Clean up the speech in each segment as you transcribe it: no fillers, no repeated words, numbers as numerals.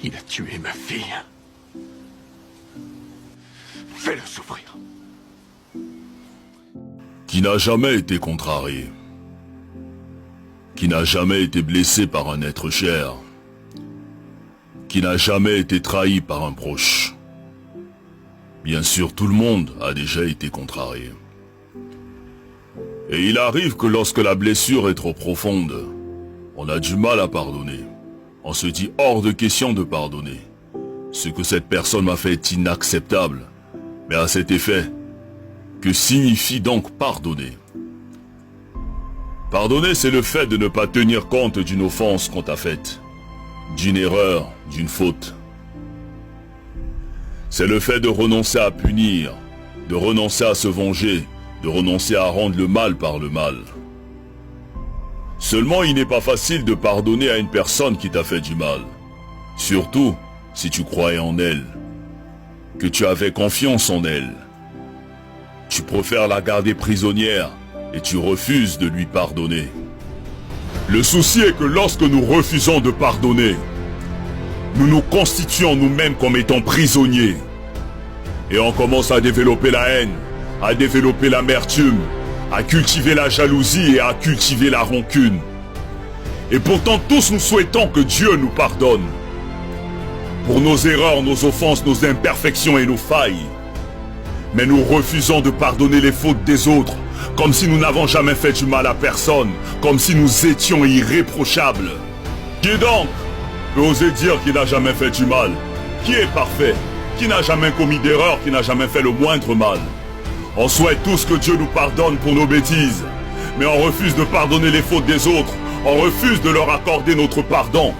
Il a tué ma fille. Fais-le souffrir. Qui n'a jamais été contrarié, qui n'a jamais été blessé par un être cher, qui n'a jamais été trahi par un proche. Bien sûr, tout le monde a déjà été contrarié. Et il arrive que lorsque la blessure est trop profonde, on a du mal à pardonner. On se dit hors de question de pardonner. Ce que cette personne m'a fait est inacceptable. Mais à cet effet, que signifie donc pardonner? Pardonner, c'est le fait de ne pas tenir compte d'une offense qu'on t'a faite, d'une erreur, d'une faute. C'est le fait de renoncer à punir, de renoncer à se venger, de renoncer à rendre le mal par le mal. Seulement, il n'est pas facile de pardonner à une personne qui t'a fait du mal. Surtout si tu croyais en elle, que tu avais confiance en elle. Tu préfères la garder prisonnière et tu refuses de lui pardonner. Le souci est que lorsque nous refusons de pardonner, nous nous constituons nous-mêmes comme étant prisonniers. Et on commence à développer la haine, à développer l'amertume, à cultiver la jalousie et à cultiver la rancune. Et pourtant tous nous souhaitons que Dieu nous pardonne. Pour nos erreurs, nos offenses, nos imperfections et nos failles. Mais nous refusons de pardonner les fautes des autres, comme si nous n'avons jamais fait du mal à personne, comme si nous étions irréprochables. Qui donc peut oser dire qu'il n'a jamais fait du mal? Qui est parfait? Qui n'a jamais commis d'erreur, qui n'a jamais fait le moindre mal? On souhaite tous que Dieu nous pardonne pour nos bêtises, mais on refuse de pardonner les fautes des autres, on refuse de leur accorder notre pardon.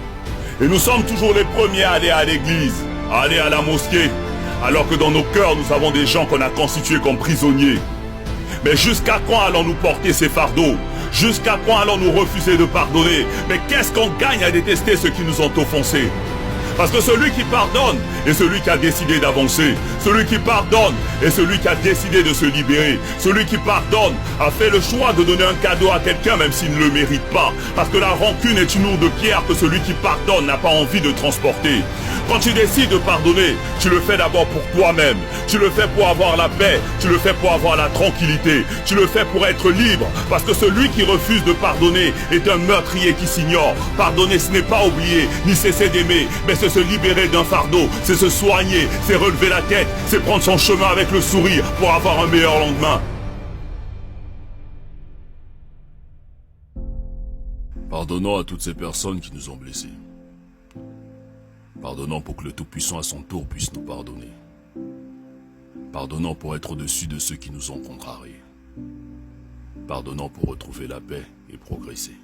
Et nous sommes toujours les premiers à aller à l'église, à aller à la mosquée, alors que dans nos cœurs nous avons des gens qu'on a constitués comme prisonniers. Mais jusqu'à quand allons-nous porter ces fardeaux? Jusqu'à quand allons-nous refuser de pardonner? Mais qu'est-ce qu'on gagne à détester ceux qui nous ont offensés? Parce que celui qui pardonne est celui qui a décidé d'avancer. Celui qui pardonne est celui qui a décidé de se libérer. Celui qui pardonne a fait le choix de donner un cadeau à quelqu'un même s'il ne le mérite pas. Parce que la rancune est une lourde pierre que celui qui pardonne n'a pas envie de transporter. Quand tu décides de pardonner, tu le fais d'abord pour toi-même. Tu le fais pour avoir la paix. Tu le fais pour avoir la tranquillité. Tu le fais pour être libre. Parce que celui qui refuse de pardonner est un meurtrier qui s'ignore. Pardonner, ce n'est pas oublier, ni cesser d'aimer, mais c'est se libérer d'un fardeau, c'est se soigner, c'est relever la tête, c'est prendre son chemin avec le sourire pour avoir un meilleur lendemain. Pardonnons à toutes ces personnes qui nous ont blessés. Pardonnons pour que le Tout-Puissant à son tour puisse nous pardonner. Pardonnons pour être au-dessus de ceux qui nous ont contrariés. Pardonnons pour retrouver la paix et progresser.